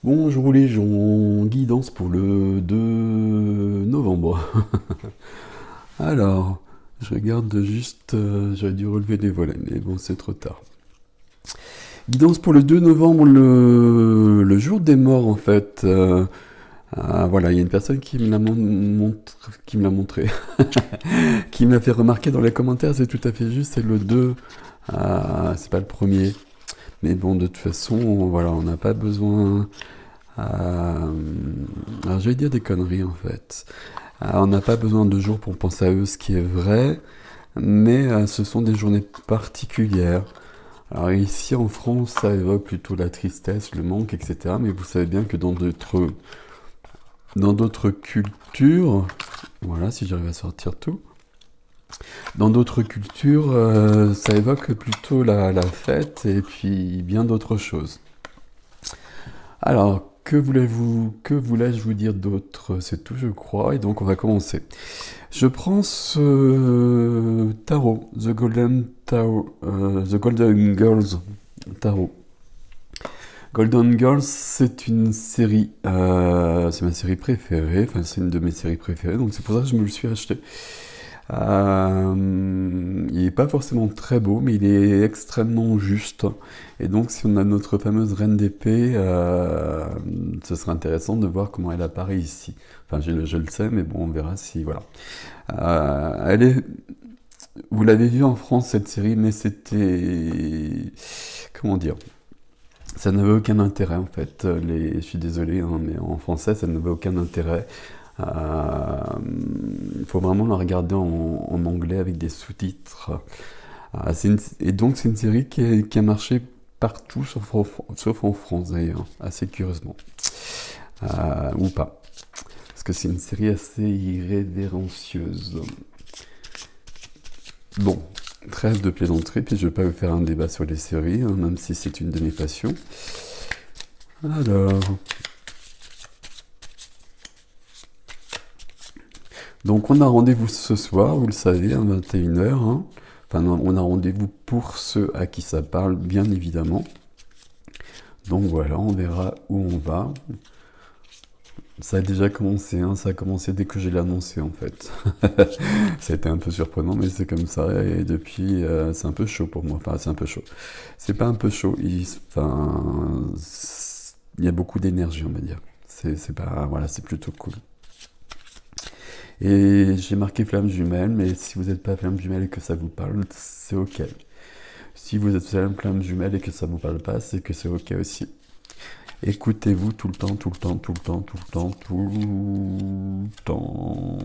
Bonjour les gens, guidance pour le 2 novembre. Alors, je regarde juste, j'aurais dû relever les volets, mais bon, c'est trop tard. Guidance pour le 2 novembre, le jour des morts en fait. Voilà, il y a une personne qui me l'a qui me l'a montré, qui me l'a fait remarquer dans les commentaires, c'est tout à fait juste, c'est le 2, c'est pas le premier. Mais bon, de toute façon, voilà, on n'a pas besoin. Alors je vais dire des conneries en fait. On n'a pas besoin de jours pour penser à eux, ce qui est vrai, mais ce sont des journées particulières. Alors ici en France, ça évoque plutôt la tristesse, le manque, etc. Mais vous savez bien que dans d'autres cultures, voilà, si j'arrive à sortir tout, dans d'autres cultures, ça évoque plutôt la fête et puis bien d'autres choses. Alors, que voulais-je vous dire d'autre? C'est tout, je crois, et donc on va commencer. Je prends ce tarot, The Golden Girls Tarot. Golden Girls, c'est une série, c'est ma série préférée, enfin c'est une de mes séries préférées, donc c'est pour ça que je me le suis acheté. Il n'est pas forcément très beau, mais il est extrêmement juste. Et donc, si on a notre fameuse reine d'épée, ce serait intéressant de voir comment elle apparaît ici. Enfin, je le sais, mais bon, on verra si... Voilà. Elle est... Vous l'avez vu en France, cette série, mais c'était... Comment dire? Ça n'avait aucun intérêt, en fait. Je suis désolé, hein, mais en français, ça n'avait aucun intérêt. Il faut vraiment la regarder en anglais avec des sous-titres. Et donc c'est une série qui a marché partout, sauf en France d'ailleurs, assez curieusement. Ou pas. Parce que c'est une série assez irrévérencieuse. Bon, trêve de plaisanterie, puis je ne vais pas vous faire un débat sur les séries, hein, même si c'est une de mes passions. Alors... Donc on a rendez-vous ce soir, vous le savez, à 21h. Hein. Enfin, on a rendez-vous pour ceux à qui ça parle, bien évidemment. Donc voilà, on verra où on va. Ça a déjà commencé, hein, ça a commencé dès que j'ai l'annoncé en fait. Ça a été un peu surprenant, mais c'est comme ça. Et depuis, c'est un peu chaud pour moi. Enfin, c'est un peu chaud. C'est pas un peu chaud. Enfin, il y a beaucoup d'énergie, on va dire. C'est pas, voilà, c'est plutôt cool. Et j'ai marqué flamme jumelle, mais si vous n'êtes pas flamme jumelle et que ça vous parle, c'est ok. Si vous êtes flamme jumelle et que ça vous parle pas, c'est que c'est ok aussi. Écoutez-vous tout le temps, tout le temps, tout le temps, tout le temps, tout le temps.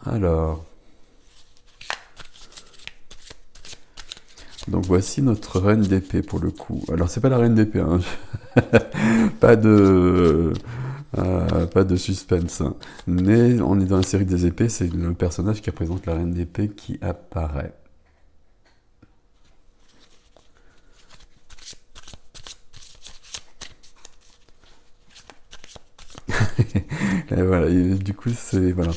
Alors. Donc voici notre reine d'épée pour le coup. Alors c'est pas la reine d'épée, hein. Pas de... pas de suspense, hein. Mais on est dans la série des épées, c'est le personnage qui représente la reine d'épée qui apparaît. Et voilà, et du coup, c'est voilà,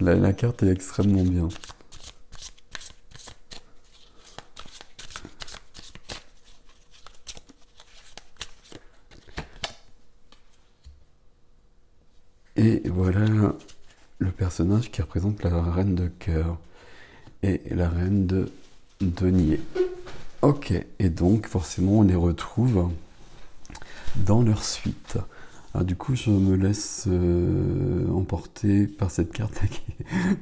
la carte est extrêmement bien. Et voilà le personnage qui représente la reine de cœur et la reine de denier. Ok, et donc forcément on les retrouve dans leur suite. Alors, du coup, je me laisse emporter par cette carte.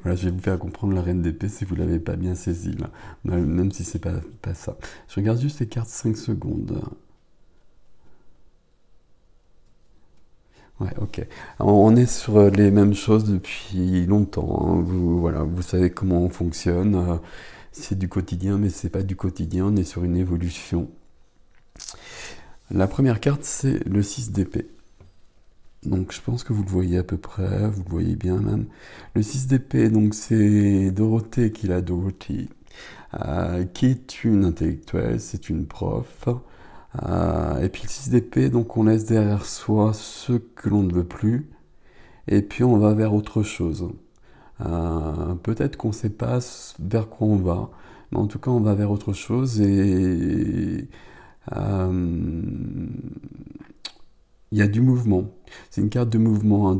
Voilà, je vais vous faire comprendre la reine d'épée si vous ne l'avez pas bien saisie, là. Même si c'est pas ça. Je regarde juste les cartes 5 secondes. Ouais, ok. Alors, on est sur les mêmes choses depuis longtemps, hein. Voilà, vous savez comment on fonctionne. C'est du quotidien, mais c'est pas du quotidien. On est sur une évolution. La première carte, c'est le 6 d'épée. Donc je pense que vous le voyez à peu près, vous le voyez bien même. Le 6 d'épée, donc c'est Dorothée qui l'a Dorothy, qui est une intellectuelle, c'est une prof. Et puis le 6 d'épée, donc on laisse derrière soi ce que l'on ne veut plus, et puis on va vers autre chose. Peut-être qu'on ne sait pas vers quoi on va, mais en tout cas on va vers autre chose, et Euh, Il y a du mouvement. C'est une carte de mouvement, hein,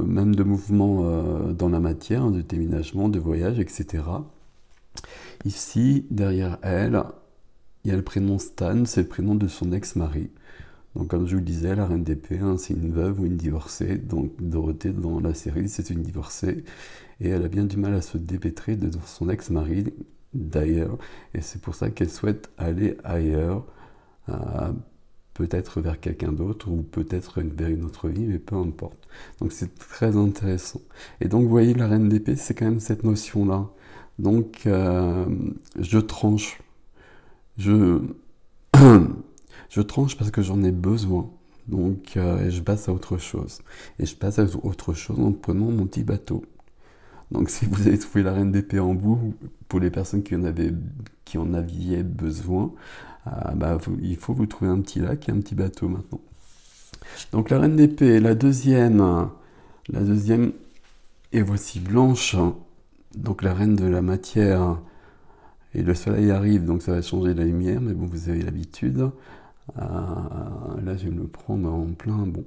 même de mouvement dans la matière, hein, de déménagement, de voyage, etc. Ici, derrière elle, il y a le prénom Stan, c'est le prénom de son ex-mari. Donc comme je vous le disais, la reine d'épée, hein, c'est une veuve ou une divorcée. Donc Dorothée, dans la série, c'est une divorcée. Et elle a bien du mal à se dépêtrer de son ex-mari, d'ailleurs. Et c'est pour ça qu'elle souhaite aller ailleurs, euh, peut-être vers quelqu'un d'autre, ou peut-être vers une autre vie, mais peu importe. Donc c'est très intéressant. Et donc vous voyez, la reine d'épée, c'est quand même cette notion-là. Donc je tranche. Je, je tranche parce que j'en ai besoin. Donc je passe à autre chose. Et je passe à autre chose en prenant mon petit bateau. Donc si vous avez trouvé la reine d'épée en bout, pour les personnes qui en aviez besoin, bah, il faut vous trouver un petit lac et un petit bateau maintenant. Donc la reine d'épée, la deuxième, et voici Blanche, donc la reine de la matière, et le soleil arrive, donc ça va changer la lumière, mais bon, vous avez l'habitude. Là, je vais me le prendre en plein, bon.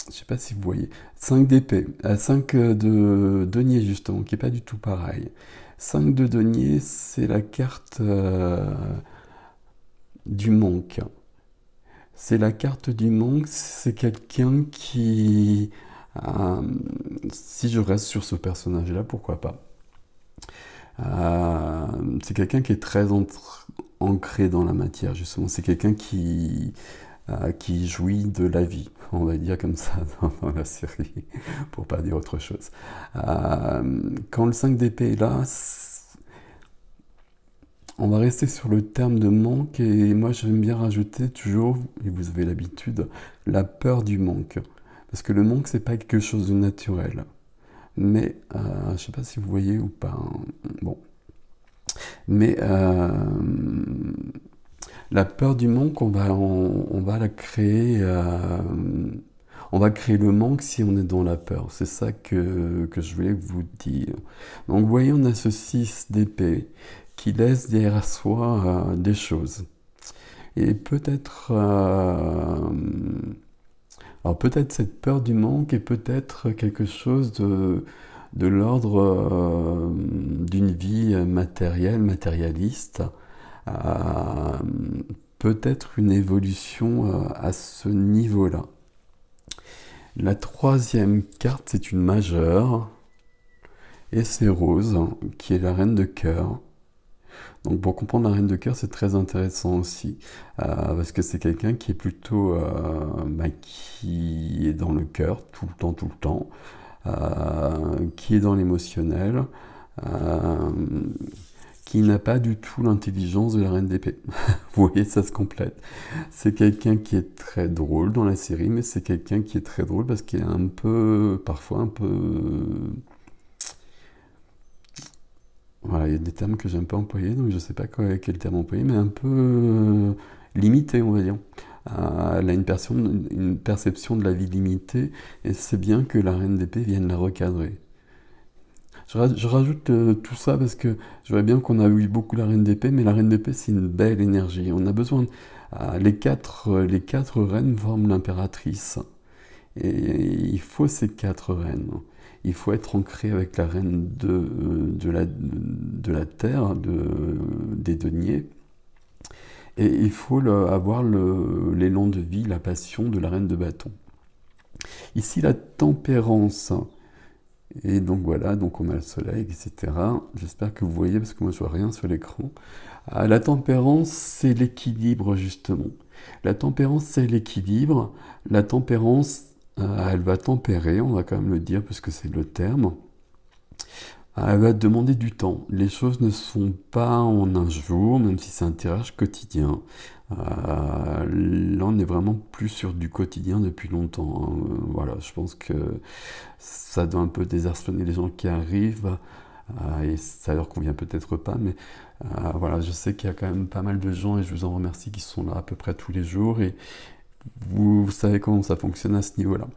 Je sais pas si vous voyez. 5 d'épée, 5 de denier justement, qui est pas du tout pareil. 5 de denier, c'est la carte du manque. C'est la carte du manque, c'est quelqu'un qui... euh, si je reste sur ce personnage-là, pourquoi pas. C'est quelqu'un qui est très ancré dans la matière, justement. C'est quelqu'un qui jouit de la vie, on va dire comme ça dans la série, pour pas dire autre chose. Quand le 5 d'épée est là, on va rester sur le terme de manque, et moi j'aime bien rajouter toujours, et vous avez l'habitude, la peur du manque. Parce que le manque, c'est pas quelque chose de naturel. Mais, je sais pas si vous voyez ou pas, hein. Bon. Mais la peur du manque, on va la créer. On va créer le manque si on est dans la peur. C'est ça que je voulais vous dire. Donc, vous voyez, on a ce 6 d'épée qui laisse derrière soi des choses. Et peut-être. Alors, peut-être cette peur du manque est peut-être quelque chose de l'ordre d'une vie matérielle, matérialiste, euh, peut-être une évolution à ce niveau-là. La troisième carte, c'est une majeure, et c'est Rose, qui est la reine de cœur. Donc pour comprendre la reine de cœur, c'est très intéressant aussi, parce que c'est quelqu'un qui est plutôt, qui est dans le cœur tout le temps, qui est dans l'émotionnel, euh, qui n'a pas du tout l'intelligence de la reine d'épée. Vous voyez, ça se complète. C'est quelqu'un qui est très drôle dans la série, mais c'est quelqu'un qui est très drôle parce qu'il est un peu, parfois un peu... Voilà, il y a des termes que j'aime pas employer, donc je sais pas quel terme employer, mais un peu limité, on va dire. Elle a une perception de la vie limitée, et c'est bien que la reine d'épée vienne la recadrer. Je rajoute tout ça parce que je vois bien qu'on a eu beaucoup la reine d'épée, mais la reine d'épée, c'est une belle énergie. On a besoin... les quatre reines forment l'impératrice. Et il faut ces 4 reines. Il faut être ancré avec la reine de la terre, des deniers. Et il faut avoir l'élan de vie, la passion de la reine de bâton. Ici, la tempérance. Et donc voilà, donc on a le soleil, etc. J'espère que vous voyez, parce que moi je vois rien sur l'écran. La tempérance, c'est l'équilibre, justement. La tempérance, c'est l'équilibre. La tempérance, elle va tempérer, on va quand même le dire, puisque c'est le terme. Elle va demander du temps. Les choses ne sont pas en un jour, même si c'est un tirage quotidien. Là, on est vraiment plus sur du quotidien depuis longtemps, hein. Voilà, je pense que ça doit un peu désarçonner les gens qui arrivent, et ça leur convient peut-être pas, mais voilà, je sais qu'il y a quand même pas mal de gens, et je vous en remercie, qui sont là à peu près tous les jours, et vous savez comment ça fonctionne à ce niveau-là.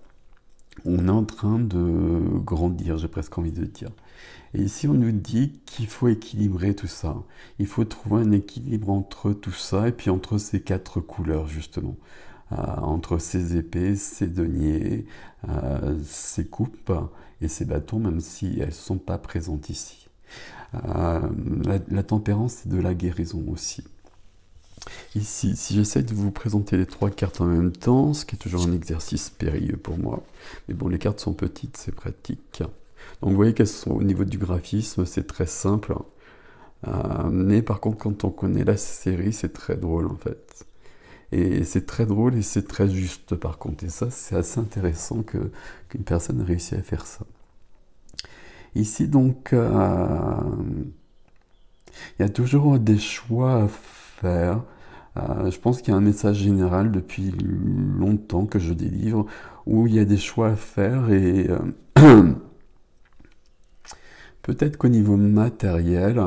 on est en train de grandir, j'ai presque envie de dire. Et ici, on nous dit qu'il faut équilibrer tout ça. Il faut trouver un équilibre entre tout ça et puis entre ces quatre couleurs, justement. Entre ces épées, ces deniers, ces coupes et ces bâtons, même si elles ne sont pas présentes ici. La tempérance, c'est de la guérison aussi. Ici, si j'essaie de vous présenter les trois cartes en même temps, ce qui est toujours un exercice périlleux pour moi, mais bon, les cartes sont petites, c'est pratique. Donc vous voyez qu'elles sont au niveau du graphisme, c'est très simple. Mais par contre, quand on connaît la série, c'est très drôle en fait. Et c'est très drôle et c'est très juste par contre. Et ça, c'est assez intéressant qu'une personne réussisse à faire ça. Ici, donc, il y a toujours des choix à faire. Je pense qu'il y a un message général depuis longtemps que je délivre où il y a des choix à faire et peut-être qu'au niveau matériel,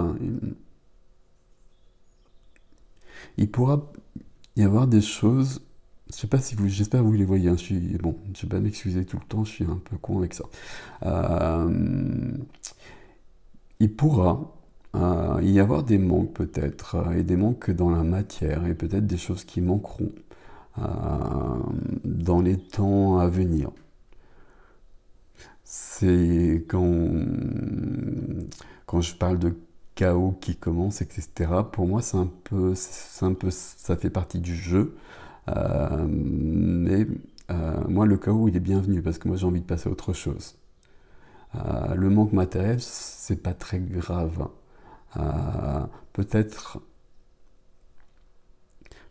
il pourra y avoir des choses. Je sais pas si vous, j'espère que vous les voyez. Hein, bon, je vais pas m'excuser tout le temps, je suis un peu con avec ça. Il pourra y avoir des manques peut-être, et des manques dans la matière, et peut-être des choses qui manqueront euh, dans les temps à venir. C'est quand je parle de chaos qui commence, etc. Pour moi, ça fait partie du jeu. Mais moi, le chaos, il est bienvenu parce que moi, j'ai envie de passer à autre chose. Le manque matériel, c'est pas très grave. Euh, peut-être,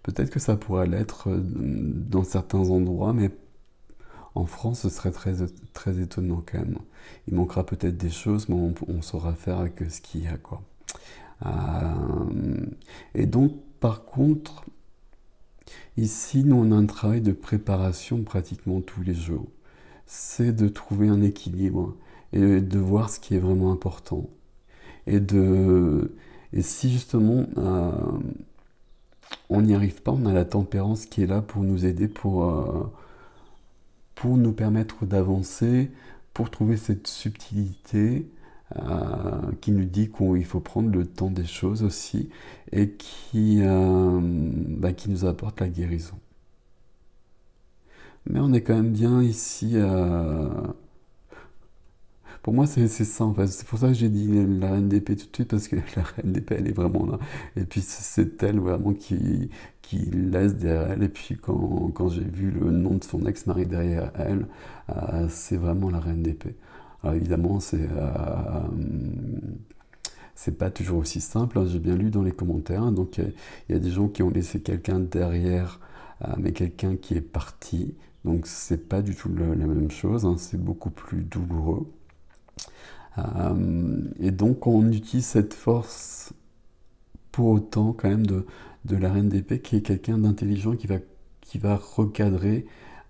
peut-être que ça pourrait l'être dans certains endroits, mais en France, ce serait très, très étonnant quand même. Il manquera peut-être des choses, mais on saura faire avec ce qu'il y a, quoi. Et donc, par contre, ici, nous, on a un travail de préparation pratiquement tous les jours. C'est de trouver un équilibre et de voir ce qui est vraiment important. Et, et si justement on n'y arrive pas, on a la tempérance qui est là pour nous aider, pour nous permettre d'avancer, pour trouver cette subtilité qui nous dit qu'il faut prendre le temps des choses aussi et qui nous apporte la guérison. Mais on est quand même bien ici. Pour moi, c'est ça en fait. C'est pour ça que j'ai dit la reine d'épée tout de suite, parce que la reine d'épée, elle est vraiment là. Et puis c'est elle vraiment qui laisse derrière elle. Et puis quand j'ai vu le nom de son ex-mari derrière elle, c'est vraiment la reine d'épée. Alors évidemment, c'est pas toujours aussi simple, hein. J'ai bien lu dans les commentaires, hein. Donc il y a des gens qui ont laissé quelqu'un derrière, mais quelqu'un qui est parti. Donc c'est pas du tout la même chose, hein. C'est beaucoup plus douloureux. Et donc on utilise cette force pour autant quand même de la reine d'épée qui est quelqu'un d'intelligent qui va recadrer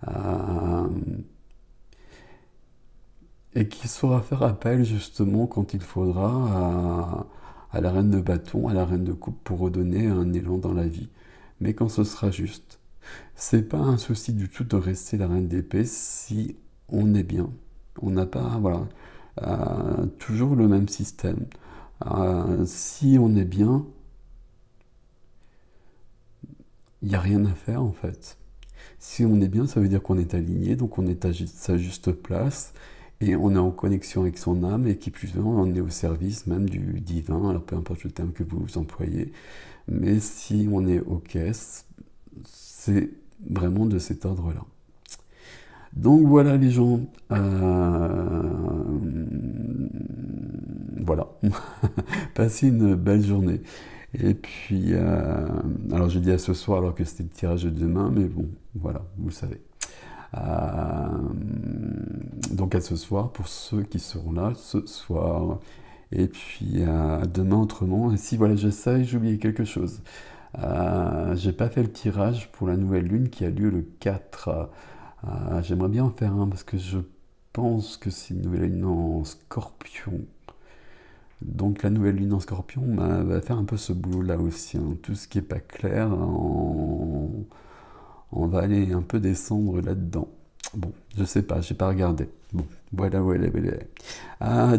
euh, et qui saura faire appel justement quand il faudra à la reine de bâton, à la reine de coupe pour redonner un élan dans la vie. Mais quand ce sera juste. C'est pas un souci du tout de rester la reine d'épée si on est bien. On n'a pas, voilà, toujours le même système. Si on est bien, il n'y a rien à faire en fait. Si on est bien, ça veut dire qu'on est aligné, donc on est à sa juste place, et on est en connexion avec son âme, et qui plus est, on est au service même du divin, alors peu importe le terme que vous employez, mais si on est OK, c'est vraiment de cet ordre-là. Donc voilà les gens, voilà, passez une belle journée. Et puis, alors je dis à ce soir alors que c'était le tirage de demain, mais bon, voilà, vous le savez. Euh, donc à ce soir pour ceux qui seront là ce soir. Et puis demain autrement. Et si voilà, j'essaye, j'ai oublié quelque chose. J'ai pas fait le tirage pour la nouvelle lune qui a lieu le 4. J'aimerais bien en faire un parce que je pense que c'est une nouvelle lune en scorpion. Donc la nouvelle lune en scorpion va faire un peu ce boulot-là aussi, hein. Tout ce qui n'est pas clair, on va aller un peu descendre là-dedans. Bon, je sais pas, j'ai pas regardé. Bon, voilà, voilà, voilà. Ah,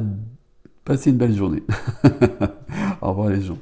passez une belle journée. Au revoir les gens.